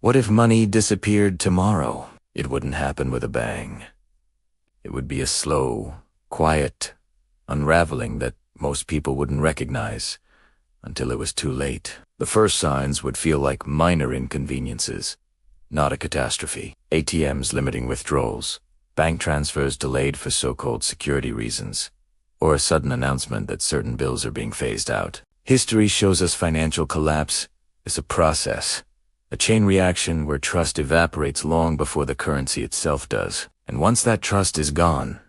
What if money disappeared tomorrow? It wouldn't happen with a bang. It would be a slow, quiet unraveling that most people wouldn't recognize until it was too late. The first signs would feel like minor inconveniences, not a catastrophe. ATMs limiting withdrawals, bank transfers delayed for so-called security reasons, or a sudden announcement that certain bills are being phased out. History shows us financial collapse is a process, a chain reaction where trust evaporates long before the currency itself does. And once that trust is gone,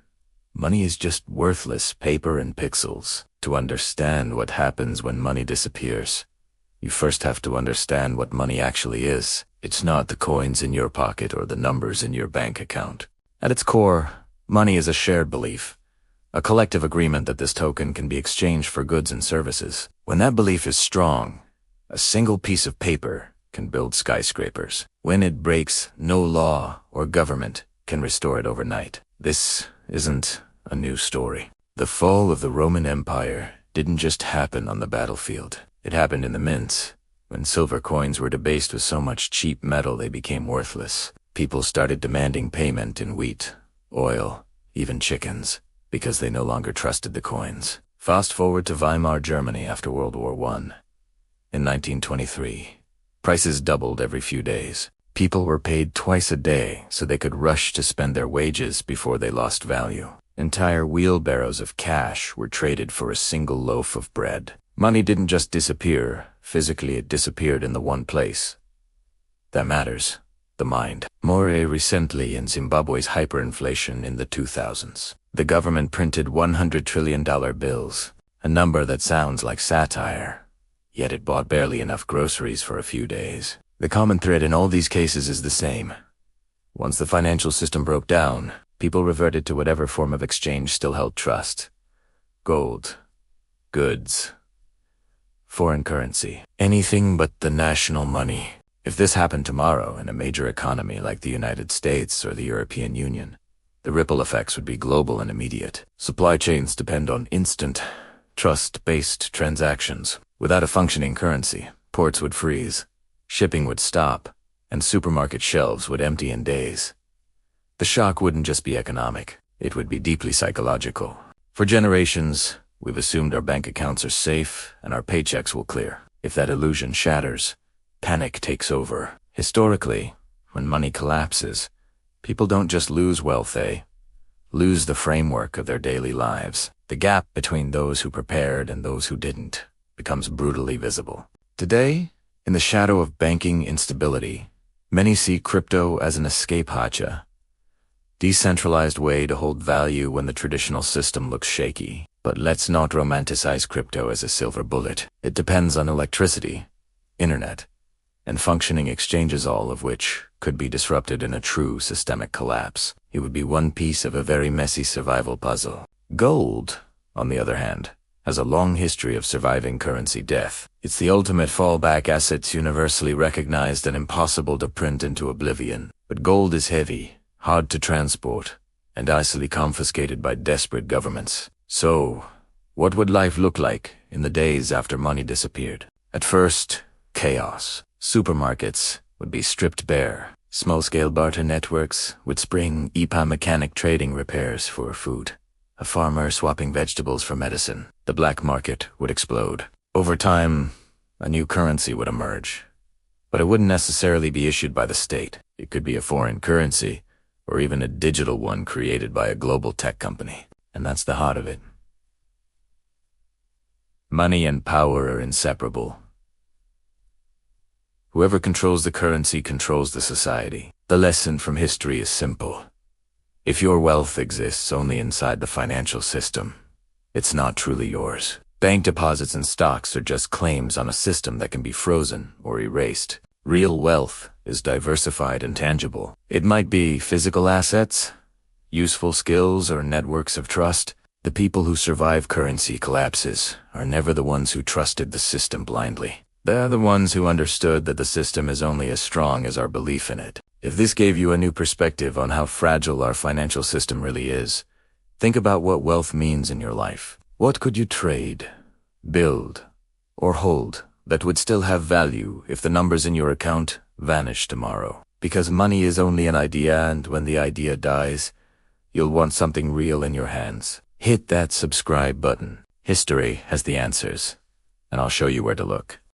money is just worthless paper and pixels. To understand what happens when money disappears, you first have to understand what money actually is. It's not the coins in your pocket or the numbers in your bank account. At its core, money is a shared belief, a collective agreement that this token can be exchanged for goods and services. When that belief is strong, a single piece of paper can build skyscrapers. When it breaks, no law or government can restore it overnight. This isn't a new story. The fall of the Roman Empire didn't just happen on the battlefield. It happened in the mints. When silver coins were debased with so much cheap metal they became worthless. People started demanding payment in wheat, oil, even chickens, because they no longer trusted the coins. Fast forward to Weimar Germany after World War I. In 1923, prices doubled every few days. People were paid twice a day so they could rush to spend their wages before they lost value. Entire wheelbarrows of cash were traded for a single loaf of bread. Money didn't just disappear. Physically, it disappeared in the one place that matters, the mind. More recently, in Zimbabwe's hyperinflation in the 2000s, the government printed $100 trillion bills, a number that sounds like satire, yet it bought barely enough groceries for a few days. The common thread in all these cases is the same. Once the financial system broke down, people reverted to whatever form of exchange still held trust. Gold, goods, foreign currency, anything but the national money. If this happened tomorrow in a major economy like the United States or the European Union, the ripple effects would be global and immediate. Supply chains depend on instant, trust-based transactions. Without a functioning currency, ports would freeze, shipping would stop, and supermarket shelves would empty in days. The shock wouldn't just be economic, it would be deeply psychological. For generations, we've assumed our bank accounts are safe and our paychecks will clear. If that illusion shatters, panic takes over. Historically, when money collapses, people don't just lose wealth, they lose the framework of their daily lives. The gap between those who prepared and those who didn't becomes brutally visible. Today, in the shadow of banking instability, many see crypto as an escape hatch, a decentralized way to hold value when the traditional system looks shaky. But let's not romanticize crypto as a silver bullet. It depends on electricity, internet, and functioning exchanges, all of which could be disrupted in a true systemic collapse. It would be one piece of a very messy survival puzzle. Gold, on the other hand, has a long history of surviving currency death. It's the ultimate fallback asset, universally recognized and impossible to print into oblivion. But gold is heavy, hard to transport, and easily confiscated by desperate governments. So, what would life look like in the days after money disappeared? At first, chaos. Supermarkets would be stripped bare. Small-scale barter networks would spring mechanic trading repairs for food. A farmer swapping vegetables for medicine. The black market would explode. Over time, a new currency would emerge. But it wouldn't necessarily be issued by the state. It could be a foreign currency, or even a digital one created by a global tech company. And that's the heart of it. Money and power are inseparable. Whoever controls the currency controls the society. The lesson from history is simple. If your wealth exists only inside the financial system, it's not truly yours. Bank deposits and stocks are just claims on a system that can be frozen or erased. Real wealth is diversified and tangible. It might be physical assets, useful skills, or networks of trust. The people who survive currency collapses are never the ones who trusted the system blindly. They're the ones who understood that the system is only as strong as our belief in it. If this gave you a new perspective on how fragile our financial system really is, think about what wealth means in your life. What could you trade, build, or hold that would still have value if the numbers in your account vanish tomorrow. Because money is only an idea, and when the idea dies, you'll want something real in your hands. Hit that subscribe button. History has the answers, and I'll show you where to look.